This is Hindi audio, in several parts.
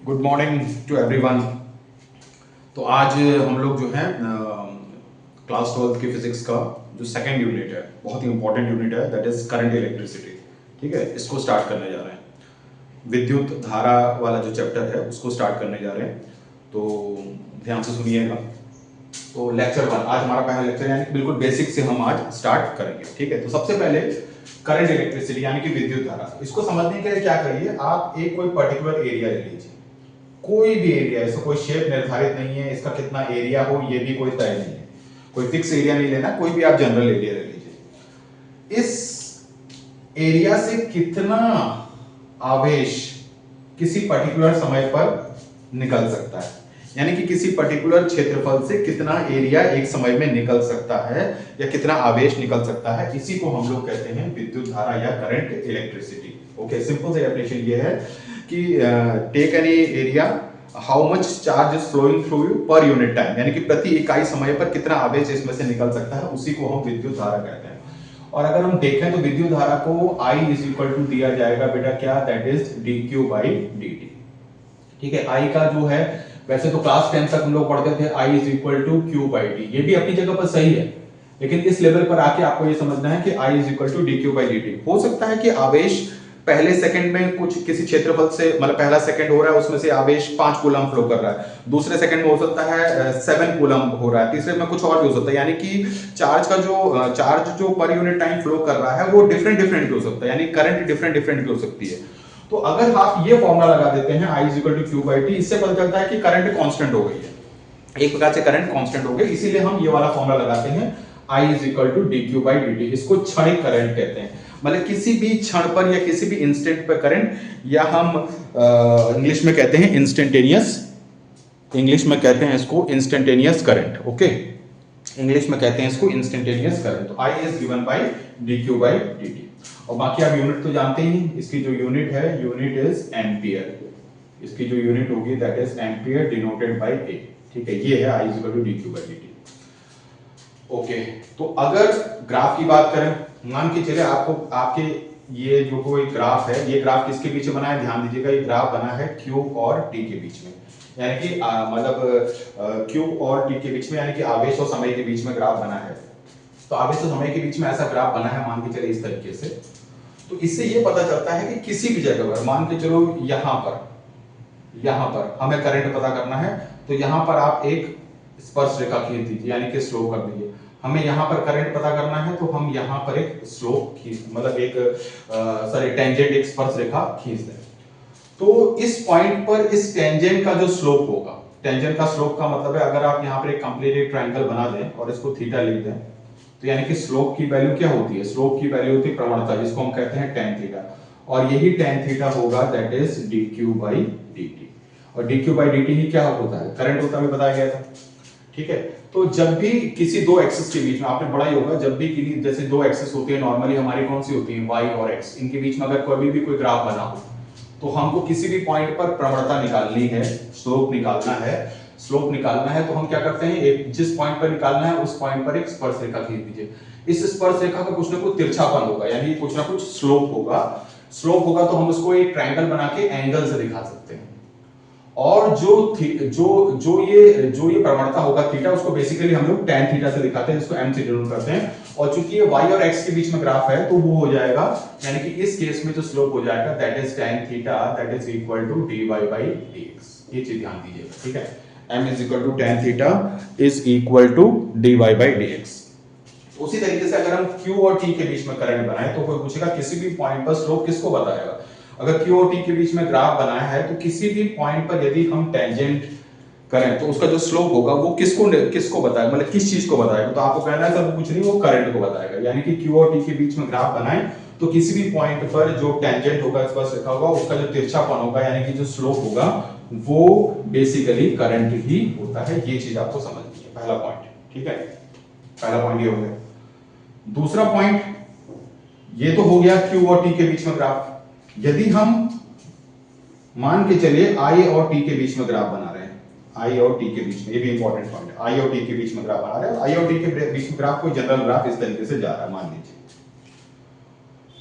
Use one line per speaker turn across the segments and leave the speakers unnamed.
Good morning to everyone. तो आज हम लोग जो है क्लास 12 की फिजिक्स का जो सेकंड यूनिट है, बहुत ही इंपॉर्टेंट यूनिट है, दैट इज करंट इलेक्ट्रिसिटी। ठीक है, इसको स्टार्ट करने जा रहे हैं। विद्युत धारा वाला जो चैप्टर है उसको स्टार्ट करने जा रहे हैं, तो ध्यान से सुनिएगा। तो लेक्चर 1 आज हमारा पहला लेक्चर है, यानी बिल्कुल बेसिक से हम आज स्टार्ट करेंगे। ठीक है, तो सबसे पहले करंट इलेक्ट्रिसिटी यानी कि विद्युत धारा, इसको समझने के लिए क्या करिए, आप एक कोई पर्टिकुलर एरिया ले लीजिए, कोई भी एरिया, इसका कोई शेप निर्धारित नहीं है, इसका कितना एरिया हो ये भी कोई तय नहीं है, कोई फिक्स एरिया नहीं लेना, कोई भी आप जनरल एरिया ले लीजिए। इस एरिया से कितना आवेश किसी पर्टिकुलर समय पर निकल सकता है, यानी कि किसी पर्टिकुलर क्षेत्रफल से कितना एरिया एक समय में निकल सकता है या कितना आवेश निकल सकता है, इसी को हम लोग कहते हैं विद्युत धारा या करंट इलेक्ट्रिसिटी। ओके, सिंपल सा डेफिनेशन ये है कि take any area, how much charge is flowing through you per unit time, यानी कि प्रति इकाई समय पर कितना आवेश इसमें से निकल सकता है, उसी को हम विद्युत धारा कहते हैं। और अगर हम देखें तो विद्युत धारा को I इज इक्वल टू दिया जाएगा बेटा क्या, that is dq by dt। ठीक है, I का जो है, वैसे तो क्लास 10 तक हम लोग पढ़ते थे I is equal to q by D, ये भी अपनी जगह पर सही है, लेकिन इस लेवल पर आके आपको ये समझना है कि I is equal to dq by dt। हो सकता है कि आवेश पहले सेकंड में कुछ किसी क्षेत्रफल से, मतलब पहला सेकंड हो रहा है उसमें से आवेश 5 कूलम फ्लो कर रहा है, दूसरे सेकंड में हो सकता है 7 कूलम हो रहा है, तीसरे में कुछ और भी हो सकता है, यानी कि चार्ज जो पर यूनिट टाइम फ्लो कर रहा है वो डिफरेंट डिफरेंट भी हो सकता है, यानी करंट डिफरेंट डिफरेंट भी हो सकती है। तो अगर आप ये फॉर्मूला लगा देते हैं I is equal to Q by T, इससे पता चलता है कि करंट कांस्टेंट हो गई है, एक प्रकार से करंट कांस्टेंट हो गई, इसीलिए हम ये वाला फॉर्मूला लगाते हैं I is equal to D Q by D T. इसको क्षणिक करंट कहते हैं, मतलब किसी भी क्षण पर या किसी भी इंस्टेंट पर करंट, या हम इंग्लिश में कहते हैं इंस्टेंटेनियस, इंग्लिश में कहते हैं इसको इंस्टेंटेनियस करंट। ओके, इंग्लिश में कहते हैं इसको इंस्टेंटेनियस करंट। तो I is given by D Q by D T. और बाकी आप यूनिट तो जानते ही, इसकी जो यूनिट है, यूनिट इज एम्पियर, इसकी जो यूनिट होगी that is ampere denoted by A. ठीक है, ये है I is equal to D Q by D t. Okay, तो अगर ग्राफ की बात करें, मान के चले आपके ये जो कोई ग्राफ है, ये ग्राफ किसके बीच में बना है, ध्यान दीजिएगा, ये ग्राफ बना है Q और T के बीच में, यानी कि मतलब Q और T के बीच में, यानी कि आवेश और समय के बीच में ग्राफ बना है। तो आवेश और समय के बीच में ऐसा ग्राफ बना है, मान के चले इस तरीके से। तो इससे ये पता चलता है कि किसी भी जगह पर, मान के चलो यहाँ पर हमें करंट पता करना है, तो यहाँ पर आप एक स्पर्श रेखा खींच दीजिए, यानी कि स्लोप कर दीजिए। हमें यहाँ पर करंट पता करना है, तो हम यहाँ पर एक स्लोप मतलब एक टेंजेंट, एक स्पर्श रेखा खींच दें। तो इस पॉइंट पर इस टेंजेंट का जो स्लोप होगा, टेंजेंट का स्लोप का मतलब है, अगर आप यहाँ पर एक कंप्लीट एक ट्रायंगल बना दें और इसको थीटा लिख दें, तो यानी कि स्लोप की वैल्यू क्या होती है, स्लोप की वैल्यू होती है प्रवणता, जिसको हम कहते हैं tan थीटा, और यही tan थीटा होगा that is dq by dt। और dq बाई dt ही क्या होता है, करंट होता है, बताया गया था। ठीक है, तो जब भी किसी दो एक्सिस के बीच में, आपने पढ़ा ही होगा, जब भी किसी जैसे दो एक्सिस होती है नॉर्मली हमारी, कौन सी होती है, y और x, इनके बीच में अगर कभी भी कोई ग्राफ बना हो, तो हमको किसी भी पॉइंट पर प्रवणता निकालनी है, स्लोप निकालना है, तो हम क्या करते हैं, एक जिस पॉइंट पर निकालना है उस पॉइंट पर एक स्पर्श रेखा खींच दीजिए। इस स्पर्श रेखा का कुछ ना कुछ तिरछापन होगा, यानी कुछ ना कुछ स्लोप होगा, तो हम उसको एक ट्रायंगल बना के एंगल से दिखा सकते हैं। और जो ये प्रवणता होगा थीटा, उसको बेसिकली हम लोग tan थीटा से दिखाते हैं, जिसको m से डिनोट करते हैं। और चूंकि ये y और x के बीच में ग्राफ है, तो वो हो जाएगा, यानी कि इस केस में जो स्लोप हो जाएगा that is tan theta that is equal to dy by dx। ये चीज ध्यान दीजिएगा, ठीक है, m is equal to tan theta is equal to dy by dx। उसी तरीके से अगर हम Q और T के बीच में करंट बनाए, तो कोई पूछेगा किसी भी पॉइंट पर स्लोप किसको बताएगा। अगर Q और T के बीच में ग्राफ बनाया है, तो किसी भी पॉइंट पर यदि हम टेंजेंट करें, तो उसका जो स्लोप होगा वो किसको बताएगा, मतलब किस चीज को बताएगा। तो आपको कहना है सर कुछ नहीं, वो करंट को बताएगा। यानी कि Q और T के बीच में ग्राफ बनाए, तो किसी भी पॉइंट पर जो टेंजेंट होगा, स्पर्श रेखा होगा, उसका जो तिरछापन होगा, यानी कि जो स्लोप होगा, वो बेसिकली करंट ही होता है। ये चीज आपको समझनी है, पहला पॉइंट। ठीक है, पहला पॉइंट ये हो गया। दूसरा पॉइंट, ये तो हो गया Q और T के बीच में ग्राफ। यदि हम मान के चलिए I और T के बीच में ग्राफ बना रहे हैं, I और T के बीच में, ये भी इंपॉर्टेंट पॉइंट है, I और T के बीच में ग्राफ बना रहे हैं, I और T के बीच में ग्राफ कोई जनरल ग्राफ इस तरीके से जा रहा है, मान लीजिए।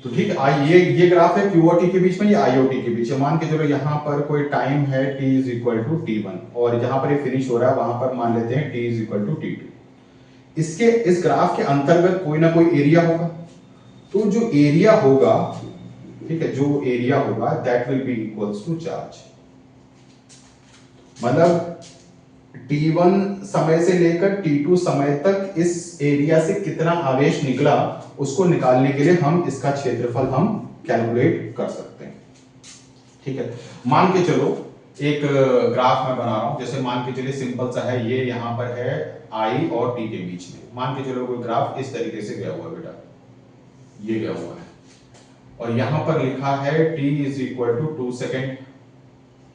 तो ठीक है, ये ग्राफ है क्यू और टी के बीच में, ये आई और टी के बीच है। मान के चलो यहाँ पर कोई टाइम है t is equal to t1 और जहां पर ये फिनिश हो रहा है वहां पर मान लेते हैं t is equal to t2। इसके इस ग्राफ के अंतर्गत कोई ना कोई एरिया होगा, तो जो एरिया होगा, ठीक है, जो एरिया होगा that will be equals to charge. मतलब t1 समय से लेकर t2 समय तक इस एरिया से कितना आवेश निकला उसको निकालने के लिए हम इसका क्षेत्रफल हम कैलकुलेट कर सकते हैं। ठीक है, मान के चलो एक ग्राफ मैं बना रहा हूं, जैसे मान के चलिए सिंपल सा है, ये यहां पर है I और T के बीच में। मान के चलो कोई ग्राफ इस तरीके से गया हुआ है बेटा, ये गया हुआ है और यहां पर लिखा है t is equal to 2 second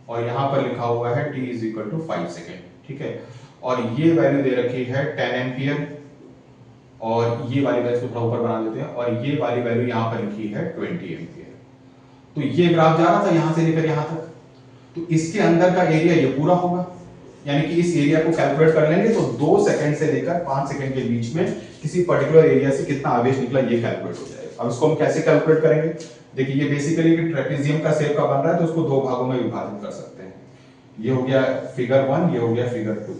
और यहां पर लिखा हुआ है t is equal to 5 second. ठीक है, और ये वैल्यू दे रखी है 10 एम्पियर और ये वाली वैल्यू थोड़ा ऊपर बना देते हैं और ये वाली वैल्यू यहां पर लिखी है 20 एम्पियर। तो ये ग्राफ जा रहा था यहां से लेकर यहां तक, तो इसके अंदर का एरिया ये पूरा होगा, यानी कि इस एरिया को कैलकुलेट कर लेंगे तो 2 सेकंड से लेकर 5 सेकंड के बीच में किसी पर्टिकुलर एरिया से कितना आवेश निकला ये कैलकुलेट हो जाएगा। अब इसको हम कैसे कैलकुलेट करेंगे? देखिए ये बेसिकली एक ट्रेपेजियम का शेप का बन रहा है, तो उसको दो भागों में विभाजित कर सकते हैं। ये हो गया फिगर 1, ये हो गया फिगर 2।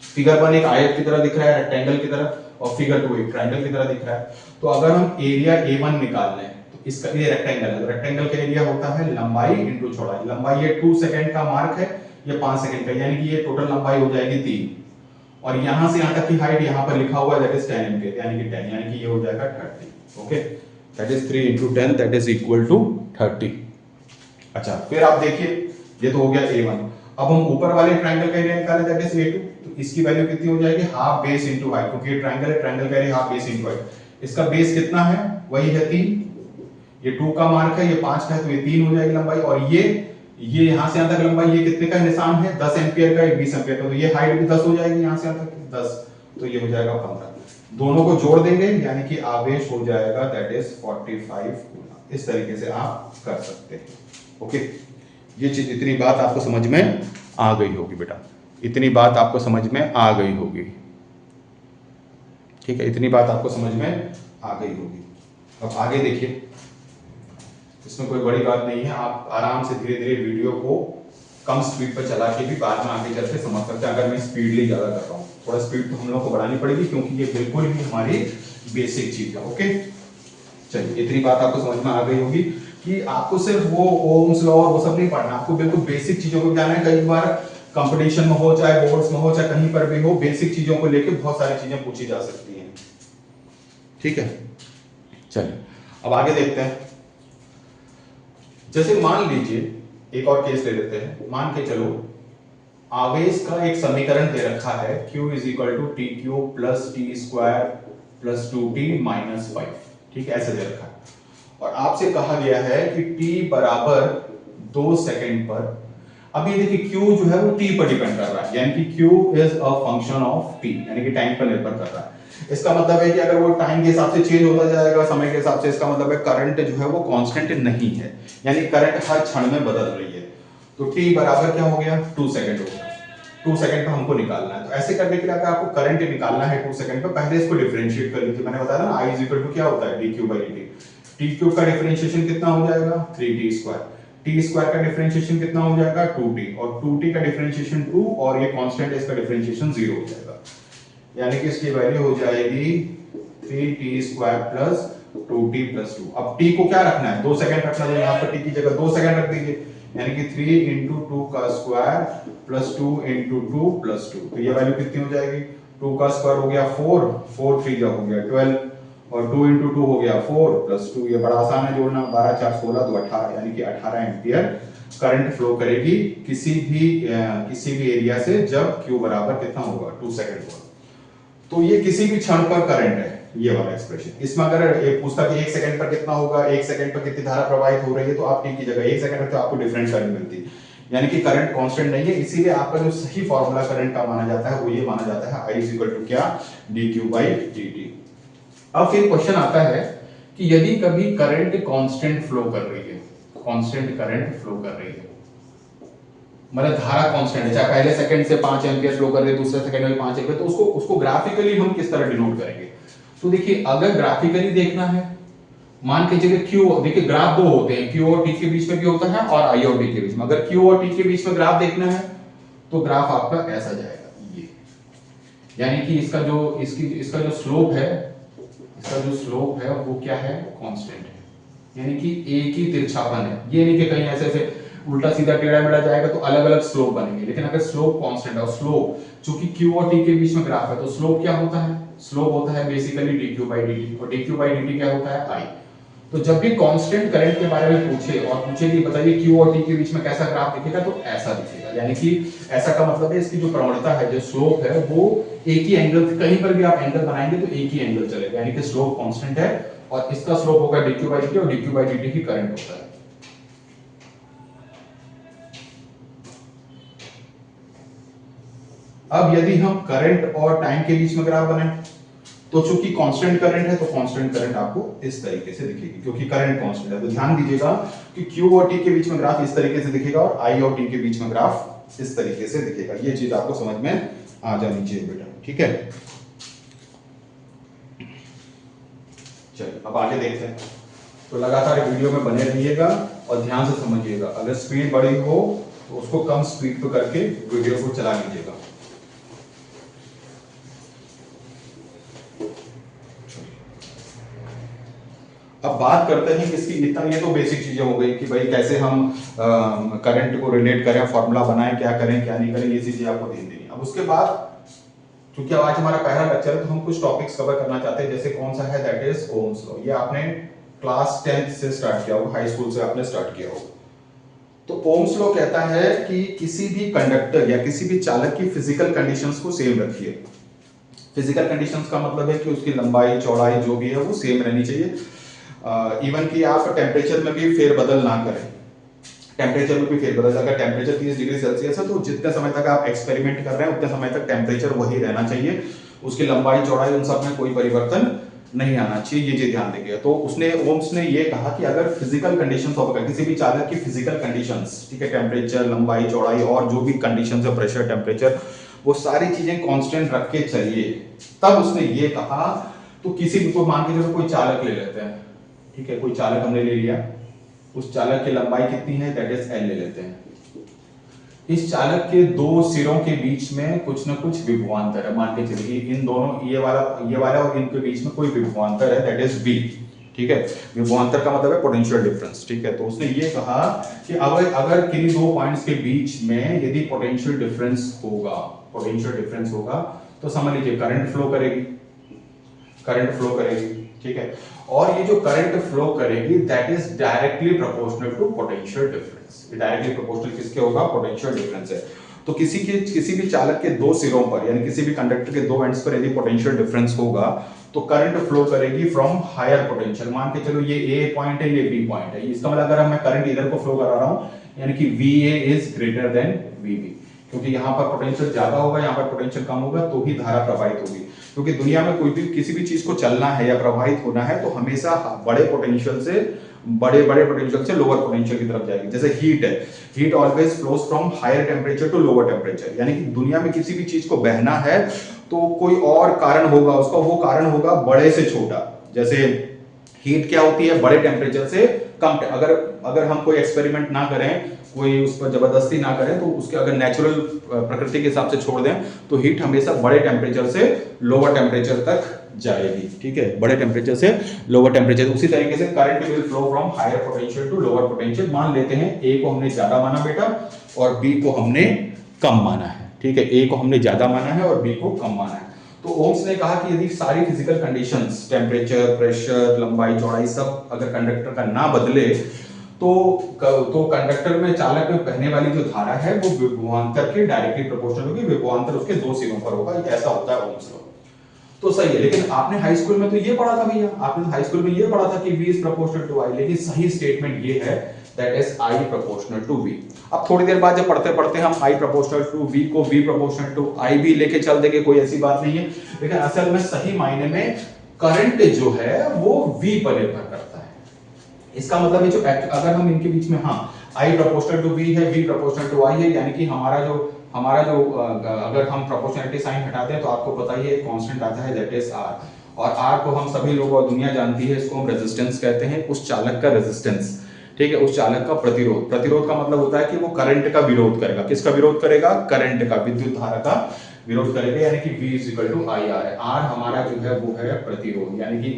फिगर 1 एक आयत की तरह दिख रहा है, रेक्टेंगल की तरह, और फिगर 2 एक ट्रायंगल की तरह दिख रहा है। तो अगर हम एरिया A1 निकाल लें तो इसका, ये रेक्टेंगल है, रेक्टेंगल का एरिया होता है लंबाई इंटू चौड़ाई। लंबाई ये 2 सेकंड का मार्क है, ये 5 सेकंड का, यानी कि ये टोटल लंबाई हो जाएगी 3 और यहां से यहां तक की हाइट यहां पर लिखा हुआ है दैट इज 10 एम्पियर, यानी कि 10, यानी कि ये हो जाएगा 30। Okay, that is 3 into 10 that is equal to 30। अच्छा, फिर आप देखिए ये तो हो गया A1। अब हम ऊपर वाले ट्रायंगल का एरिया निकाले दैट इज A2, तो इसकी वैल्यू कितनी हो जाएगी? हाफ बेस इनटू हाइट, क्योंकि ये ट्रायंगल है, ट्रायंगल का area half base into height. इसका बेस कितना है? वही है 3, ये 2 का मार्क है, ये 5 का है, तो ये 3 हो जाएगी लंबाई। और ये यहां से यहां तक लंबाई ये कितने का निशान है? 10 एम्पियर का, 20 एम्पियर का, तो ये हाइट भी 10 हो जाएगी यहां से यहां तक 10, तो ये हो जाएगा 15। दोनों को जोड़ देंगे यानी कि आवेश हो जाएगा दैट इज 45 कूलम। इस तरीके से आप कर सकते हैं। ओके, ये चीज, इतनी बात आपको समझ में आ गई होगी बेटा, इतनी बात आपको समझ में आ गई होगी। ठीक है, इतनी बात आपको समझ में आ गई होगी। अब आगे देखिए, इसमें कोई बड़ी बात नहीं है, आप आराम से धीरे धीरे वीडियो को कम स्पीड पर चला के भी बाद में आगे चल के समझ सकते हैं। अगर मैं स्पीडली ज्यादा कर रहा हूँ, थोड़ा स्पीड तो हम लोग को बढ़ानी पड़ेगी क्योंकि ये बिल्कुल ही हमारी बेसिक चीज है। ओके, चलिए, इतनी बात आपको समझ में आ गई होगी कि आपको सिर्फ वो ओम्स लॉ और वो सब नहीं पढ़ना, आपको बिल्कुल बेसिक चीजों को जानना है। कई बार कंपटीशन में हो, चाहे बोर्ड्स में हो, चाहे कहीं पर भी हो, बेसिक चीजों को लेकर बहुत सारी चीजें पूछी जा सकती हैं। ठीक है, चलिए अब आगे देखते हैं। जैसे मान लीजिए एक और केस ले लेते हैं। मान के चलो आवेश का एक समीकरण दे रखा है, Q is equal to T cube plus T square plus 2t minus 5। ठीक है, ऐसे दे रखा है और आपसे कहा गया है कि t बराबर 2 सेकंड पर, अब ये देखिए Q जो है वो t पर डिपेंड कर रहा है, यानी कि Q is a function of t, यानी कि टाइम पर निर्भर कर रहा है। इसका मतलब है कि अगर वो टाइम के हिसाब से चेंज होता जाएगा, समय के हिसाब से, इसका मतलब है करंट जो है वो कांस्टेंट नहीं है, यानी करंट हर क्षण में बदल रही है। तो t बराबर क्या हो गया? 2 सेकंड हो गया। 2 सेकंड पर हमको निकालना है, तो ऐसे करने के लिए अगर आपको करंट निकालना है 2 सेकंड पर, पहले इसको डिफरेंशिएट कर लीजिए। मैंने बताया ना I इज इक्वल टू क्या होता है? dq/dt। t क्यूब का डिफरेंशिएशन कितना हो जाएगा? 3t square. t स्क्वायर का डिफरेंशिएशन कितना हो जाएगा? 2t, और 2t का डिफरेंशिएशन 2 और ये कांस्टेंट है, इसका डिफरेंशिएशन 0 हो जाएगा, यानी कि इसकी वैल्यू हो जाएगी 3t square plus 2t plus 2। अब t को क्या रखना है? 2 सेकंड रखना है, तो यहाँ पर t की जगह 2 सेकंड रख दीजिए, यानी कि 3 into 2 का स्क्वायर प्लस 2 into 2 प्लस 2। तो ये वैल्यू कितनी हो जाएगी? 2 का स्क्वायर हो गया 4, 4 3 हो गया 12, और 2 into 2 हो गया 4 प्लस 2, ये बड़ा आसान है जोड़ना, 12 4 16 तो 18, यानी कि 18 एम्पियर करंट फ्लो करेगी किसी भी एरिया से जब Q बराबर कितना होगा? 2 सेकंड होगा। तो ये किसी भी क्षण पर करंट है, ये वाला एक्सप्रेशन। इसमें अगर ये पूछता कि 1 सेकंड पर कितना होगा, 1 सेकंड पर कितनी धारा प्रवाहित हो रही है, तो आप t की जगह 1 सेकंड रखते हो, आपको डिफरेंट करंट मिलती है, यानी कि करंट कांस्टेंट नहीं है। इसीलिए आपका जो सही फार्मूला करंट का माना जाता है वो ये माना जाता है, I इज इक्वल टू क्या? dq/dt। अब फिर क्वेश्चन आता है कि यदि कभी करंट कांस्टेंट फ्लो कर रही है, कांस्टेंट करंट फ्लो कर रही है, मतलब धारा कांस्टेंट है, चाहे पहले सेकंड से 5 एम्पियर फ्लो कर रही है, दूसरे सेकंड में 5 एम्पियर, तो उसको ग्राफिकली हम किस तरह डिनोट करेंगे? तो देखिए, अगर ग्राफिकली देखना है मान के चलिए क्यू, देखिए ग्राफ दो होते हैं, क्यू और टी के बीच में भी होता है और आई और डी के बीच में। अगर क्यू और टी के बीच में ग्राफ देखना है तो ग्राफ आपका ऐसा जाएगा, ये यानी कि इसका जो स्लोप है, वो क्या है, कांस्टेंट है, यानी कि एक ही तिरछापन है। ये नहीं कि कहीं ऐसे ऐसे उल्टा सीधा टेढ़ा मेढ़ा जाएगा तो अलग अलग स्लोप बनेंगे, लेकिन अगर स्लोप कांस्टेंट है और स्लोप चूंकि क्यू और टी के बीच में ग्राफ है तो स्लोप क्या होता है, स्लोप होता है बेसिकली dq बाई dt, और dq बाई dt क्या होता है, I। तो जब भी कांस्टेंट करंट के बारे में पूछे और पूछे कि बताइए क्यू और टी के बीच में कैसा ग्राफ दिखेगा, तो ऐसा दिखेगा। यानी कि ऐसा का मतलब है इसकी जो प्रवणता है, जो स्लोप है, वो एक ही एंगल, कहीं पर भी आप एंगल बनाएंगे तो एक ही एंगल चलेगा, यानी कि स्लोप कांस्टेंट है और इसका स्लोप होगा dq बाई dt और dq by dt he current होता है। अब यदि हम करंट और टाइम के बीच में ग्राफ बनाएं तो चूंकि कांस्टेंट करंट है तो कांस्टेंट करंट आपको इस तरीके से दिखेगी, क्योंकि करंट कांस्टेंट है। तो ध्यान दीजिएगा कि Q और T के बीच में ग्राफ इस तरीके से दिखेगा और I और T के बीच में ग्राफ इस तरीके से दिखेगा। ये चीज आपको समझ में आ जानी चाहिए बेटा, ठीक है। चलिए अब आगे देखते हैं। तो लगातार वीडियो में बने रहिएगा और ध्यान से समझिएगा। अगर स्पीड बड़ी हो तो उसको कम स्पीड पे करके वीडियो को चला लीजिएगा। अब बात करते हैं इसकी, इतना ये तो बेसिक चीजें हो गई कि भाई कैसे हम करंट को रिलेट करें, फॉर्मूला बनाएं, क्या करें क्या नहीं करें, ये चीजें आपको ध्यान देनी। अब उसके बाद क्योंकि आज हमारा पहला लेक्चर है तो हम कुछ टॉपिक्स कवर करना चाहते हैं, जैसे कौन सा है, दैट इज ओम्स लॉ। ये आपने क्लास 10th से स्टार्ट किया होगा, हाई स्कूल से आपने स्टार्ट किया होगा। तो ओम्स लॉ कहता है कि किसी भी कंडक्टर या किसी भी चालक की फिजिकल कंडीशंस को सेम रखिए। फिजिकल कंडीशंस का मतलब है कि उसकी लंबाई चौड़ाई जो भी है वो सेम रहनी चाहिए। इवन कि आप टेम्परेचर में भी फेरबदल ना करें। टेम्परेचर में भी फेरबदल, अगर टेम्परेचर 30 डिग्री सेल्सियस है तो जितने समय तक आप एक्सपेरिमेंट कर रहे हैं उतने समय तक टेम्परेचर वही रहना चाहिए, उसकी लंबाई चौड़ाई उन सब में कोई परिवर्तन नहीं आना चाहिए, ये चीज ध्यान देंगे। तो उसने ओम्स ने ये कहा कि अगर फिजिकल कंडीशंस होगा, किसी भी चालक की फिजिकल कंडीशंस, ठीक है, टेम्परेचर, लंबाई, चौड़ाई और जो भी कंडीशंस है, प्रेशर, टेम्परेचर, वो सारी चीजें कांस्टेंट रख के चलिए। तब उसने ये कहा, तो किसी भी को मान के चलो कोई चालक ले लेते हैं, ठीक है, कोई चालक हमने ले लिया, उस चालक की लंबाई कितनी है, दैट इज L ले लेते हैं। इस चालक के दो सिरों के बीच में कुछ ना कुछ विभवांतर है, मान के चलिए इन दोनों, ये वाला और इनके बीच में कोई विभवांतर है, दैट इज V, ठीक है। विभवांतर का मतलब है पोटेंशियल डिफरेंस, ठीक है। तो उसने ये कहा कि अगर किन्हीं दो पॉइंट्स के बीच में यदि पोटेंशियल डिफरेंस होगा तो समझ लीजिए करंट फ्लो करेगी, ठीक है। और ये जो करंट फ्लो करेगी that is directly proportional to potential difference. ये डायरेक्टली प्रोपोर्शनल किसके होगा, पोटेंशियल डिफरेंस है। तो किसी भी चालक के दो सिरों पर, यानी किसी भी कंडक्टर के दो एंड्स पर यदि पोटेंशियल डिफरेंस होगा तो करंट फ्लो करेगी फ्रॉम हायर पोटेंशियल। मान के चलो ये A पॉइंट है, ये B पॉइंट है, इसका मतलब अगर मैं करंट इधर को फ्लो करा रहा हूं यानी कि VA is greater than VB, क्योंकि यहां पर पोटेंशियल ज्यादा होगा, यहां पर पोटेंशियल कम होगा, तो ही धारा प्रवाहित होगी। क्योंकि दुनिया में कोई भी किसी भी चीज को चलना है या प्रवाहित होना है तो हमेशा बड़े पोटेंशियल से लोअर पोटेंशियल की तरफ जाएगी। जैसे हीट है, heat always flows from higher temperature to lower temperature, यानी कि दुनिया में किसी भी चीज को बहना है तो कोई और कारण होगा उसका, वो कारण होगा बड़े से छोटा। जैसे हीट क्या होती है, बड़े टेम्परेचर से कम। अगर हम कोई एक्सपेरिमेंट ना करें, कोई उस पर जबरदस्ती ना करें, तो उसके अगर नेचुरल प्रकृति के हिसाब से छोड़ दें तो हीट हमेशा बड़े टेम्परेचर से लोअर टेम्परेचर तक जाएगी, ठीक है, बड़े टेम्परेचर से लोअर टेम्परेचर। उसी तरीके से current will flow from higher potential to lower potential. मान लेते हैं ए को हमने ज्यादा माना बेटा और बी को हमने कम माना है, ठीक है, ए को हमने ज्यादा माना है और बी को कम माना है। तो ओम्स ने कहा कि यदि सारी फिजिकल कंडीशंस, टेम्परेचर, प्रेशर, लंबाई, चौड़ाई, सब अगर कंडक्टर का ना बदले तो कंडक्टर में, चालक में बहने वाली जो धारा है वो विभवांतर के डायरेक्टली प्रोपोर्शनल होगी, विभवांतर उसके दो सिरों पर होगा। ऐसा होता है ओम्स लॉ। तो सही है, लेकिन आपने हाई स्कूल में तो ये पढ़ा था भैया, आपने हाई स्कूल में ये पढ़ा था कि V is proportional to I, लेकिन सही स्टेटमेंट ये है that is I proportional to V। अब थोड़ी देर बाद जब पढ़ते पढ़ते हम I प्रोपोर्शनल टू V को V प्रोपोर्शनल टू I भी लेके चल देंगे, कोई ऐसी बात नहीं है, लेकिन असल में सही मायने में करंट जो है वो V पर निर्भर करता है। इसका मतलब है जो अगर हम इनके बीच में, हाँ, I प्रोपोर्शनल टू V है, V प्रोपोर्शनल टू I है, यानी कि हमारा जो अगर हम प्रोपोर्शनलिटी साइन हटाते हैं तो आपको पता ही है कांस्टेंट आता है दैट इज R। और आर को हम सभी लोग और दुनिया जानती है, इसको हम रेजिस्टेंस कहते हैं, उस चालक का रेजिस्टेंस, ठीक है, उस चालक का प्रतिरोध। प्रतिरोध का मतलब होता है कि वो करंट का विरोध करेगा। किसका विरोध करेगा? करंट का, विद्युत धारा का विरोध करेगा, यानी कि V = IR है। R हमारा जो है वो है प्रतिरोध, यानी कि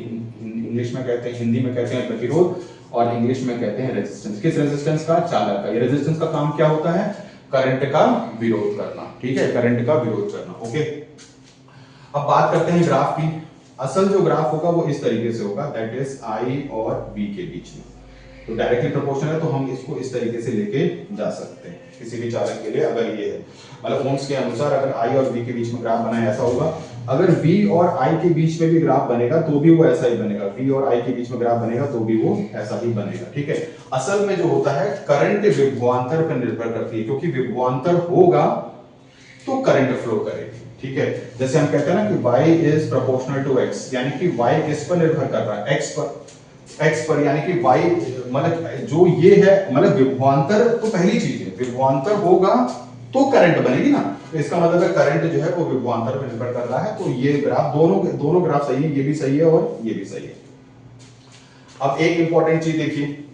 इंग्लिश में कहते हैं, हिंदी में कहते हैं प्रतिरोध और इंग्लिश में कहते हैं रेजिस्टेंस। किस रेजिस्टेंस का? चालक का। ये रेजिस्टेंस का काम क्या होता है? करंट का विरोध करना, ठीक है, करंट का विरोध करना। ओके, अब बात करते हैं ग्राफ की। असल जो ग्राफ होगा वो इस तरीके से होगा, दैट इज I और V के बीच में। तो डायरेक्टली प्रोपोर्शनल है, तो हम इसको इस तरीके से लेके जा सकते हैं किसी भी चालक के लिए। अगर ये है, मतलब ओम्स के अनुसार अगर I और V के बीच में ग्राफ बना है ऐसा होगा। अगर V और I के बीच में भी ग्राफ बनेगा तो भी वो ऐसा ही बनेगा। V और I के बीच में ग्राफ बनेगा तो भी वो ऐसा ही बनेगा, ठीक है। असल में जो होता है करंट विभवांतर पर निर्भर करती है, क्योंकि विभवांतर होगा तो करंट फ्लो करेगी, ठीक है। जैसे हम कहते हैं ना कि y is proportional to x, यानी कि y किस पर निर्भर कर रहा है? x पर, यानी कि y मतलब जो ये है, मतलब विभवांतर तो पहली चीज है, विभवांतर होगा तो करंट बनेगी ना। तो इसका मतलब है करंट जो है वो विभवांतर पर निर्भर कर रहा है। तो ये ग्राफ दोनों ग्राफ सही है, ये भी सही है और ये भी सही है। अब एक इंपॉर्टेंट चीज देखिए,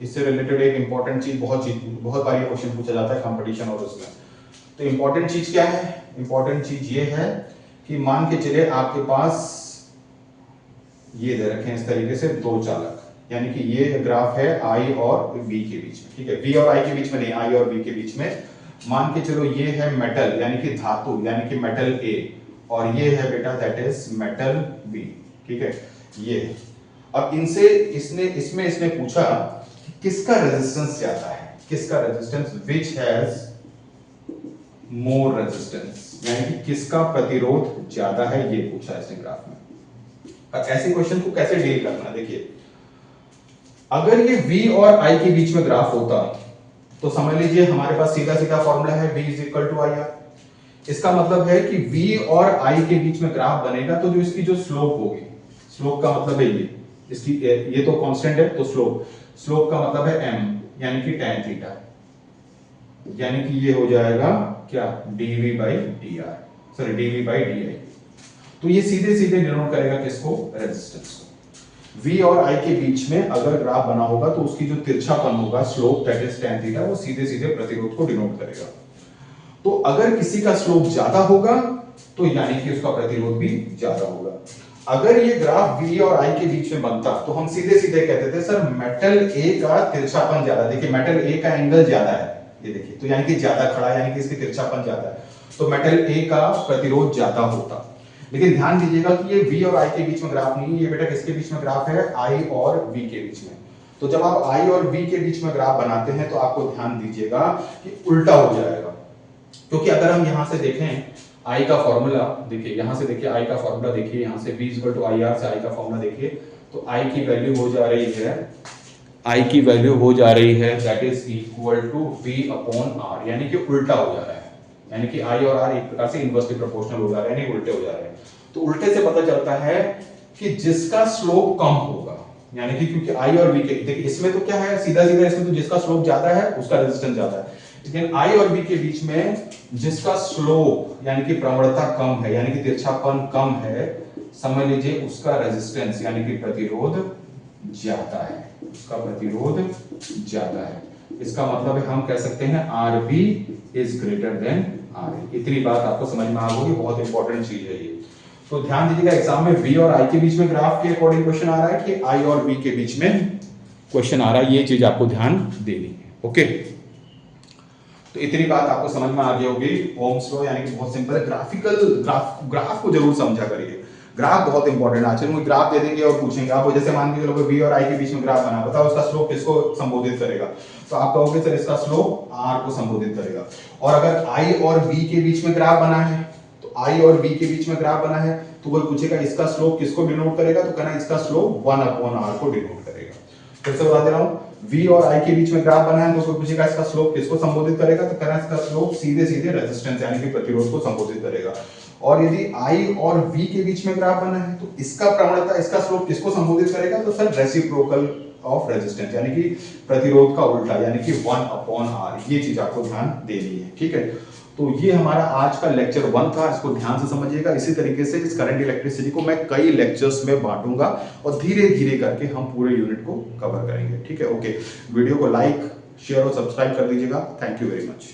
इससे रिलेटेड एक इंपॉर्टेंट चीज, बहुत बार ये क्वेश्चन पूछा जाता है कंपटीशन और उसमें। तो इंपॉर्टेंट चीज क्या है? इंपॉर्टेंट चीज ये है कि मान के चले आपके पास ये दे रखे हैं इस तरीके से दो चालक, यानी कि ये ग्राफ है I और V के बीच में, ठीक है। V और I के बीच में नहीं, I और V के बीच में। मान के चलो ये है मेटल, यानी कि धातु, यानी कि मेटल A, और ये है बेटा दैट इज मेटल B, ठीक है। ये अब इसने पूछा कि किसका रेजिस्टेंस ज्यादा है, किसका resistance, which has more resistance, यानी कि किसका प्रतिरोध ज्यादा है, ये पूछा है इसने ग्राफ में। अब ऐसे क्वेश्चन को कैसे डील करना है, देखिए अगर ये V और I के बीच में ग्राफ होता तो समझ लीजिए हमारे पास सीधा सीधा फॉर्मूला है V = IR। इसका मतलब है कि V और I के बीच में ग्राफ बनेगा तो जो इसकी जो स्लोप होगी, स्लोप का मतलब है ये तो कांस्टेंट है, तो स्लोप का मतलब है m, यानी कि tan थीटा, यानी कि ये हो जाएगा क्या? dV/dr, sorry dV/di। तो ये सीधे सीधे डिनोट करेगा किसको? रेजिस्टेंस को। V और I के बीच में अगर ग्राफ बना होगा तो उसकी जो तिरछापन होगा, slope that is tan theta, वो सीधे सीधे प्रतिरोध को डिनोट करेगा। तो अगर किसी का स्लोप ज्यादा होगा तो यानी कि उसका प्रतिरोध भी ज्यादा होगा। अगर ये ग्राफ V और I के बीच में बनता तो हम सीधे सीधे कहते थे सर मेटल A का तिरछापन ज्यादा, देखिए मेटल A का एंगल ज्यादा है, ये देखिए, तो यानी कि ज्यादा खड़ा, यानी कि इसकी तिरछापन ज्यादा है, तो मेटल A का प्रतिरोध ज्यादा होता। लेकिन ध्यान दीजिएगा कि ये V और I के बीच में ग्राफ नहीं है, ये बेटा किसके बीच में ग्राफ है? I और V के बीच में। तो जब आप I और V के बीच में ग्राफ बनाते हैं तो आपको ध्यान दीजिएगा कि उल्टा हो जाएगा, क्योंकि अगर हम यहां से देखें I का फॉर्मूला, देखिए यहां से देखिए I का फॉर्मूला, देखिए यहां से V = IR से I का फॉर्मूला देखिए, तो I की वैल्यू हो जा रही है, I की वैल्यू हो जा रही है that is equal to V/R, यानी कि उल्टा हो जा रहा है, यानी कि I और R एक प्रकार से इनवर्सली प्रोपोर्शनल हो जा रहे हैं, यानी उल्टे हो जा रहे हैं। तो उल्टे से पता चलता है कि जिसका स्लोप कम होगा, यानी कि क्योंकि I और V के, देखिए इसमें तो क्या है, सीधा सीधा इसमें तो जिसका स्लोप ज्यादा है उसका रेजिस्टेंस ज्यादा है, लेकिन I और V के बीच में जिसका स्लोप यानी कि प्रवणता कम है, यानी कि तिरछापन कम है, समझ लीजिए उसका रेजिस्टेंस यानी कि प्रतिरोध ज्यादा है, उसका प्रतिरोध ज्यादा है। इसका मतलब है हम कह सकते हैं RV is greater than RA। इतनी बात आपको समझ में आ गई, बहुत इंपॉर्टेंट चीज है ये। तो ध्यान दीजिएगा एग्जाम में V और I के बीच में ग्राफ के अकॉर्डिंग क्वेश्चन आ रहा है कि I और V के बीच में क्वेश्चन आ रहा है, ये चीज आपको ध्यान देनी है। ओके, तो इतनी बात आपको समझ में आ गई होगी। ओम्स लॉ यानी कि बहुत सिंपल है, ग्राफ को जरूर समझा करिए, ग्राफ बहुत इंपॉर्टेंट है। आज ग्राफ दे देंगे और पूछेंगे आपको, जैसे मान के चलो V और I के बीच में ग्राफ बना, बताओ उसका स्लोप किसको संबोधित करेगा, तो आप कहोगे सर इसका स्लोप R को संबोधित करेगा। और अगर I और V के बीच में ग्राफ बना है, तो I और V के बीच में ग्राफ बना है तो कोई पूछेगा इसका स्लोप किसको डिनोट करेगा, तो कहना इसका स्लोप 1/R को डिनोट करेगा। फिर से बता दे रहा हूं, V और I के बीच में ग्राफ बना है तो कोई पूछेगा इसका स्लोप किसको संबोधित करेगा, तो कहना इसका स्लोप सीधे सीधे रेजिस्टेंस यानी कि प्रतिरोध को संबोधित करेगा। और यदि I और V के बीच में ग्राफ बना है तो इसका प्रवणता, इसका स्लोप किसको संबोधित करेगा, तो सर रेसिप्रोकल ऑफ रेजिस्टेंस यानी कि प्रतिरोध का उल्टा, यानी कि 1/R। ये चीज आपको ध्यान देनी है, ठीक है। तो ये हमारा आज का लेक्चर 1 था, इसको ध्यान से समझिएगा। इसी तरीके से इस करंट इलेक्ट्रिसिटी को मैं कई लेक्चर्स में बांटूंगा और धीरे धीरे करके हम पूरे यूनिट को कवर करेंगे। ठीक है, ओके। वीडियो को लाइक, शेयर और सब्सक्राइब कर दीजिएगा। Thank you very much.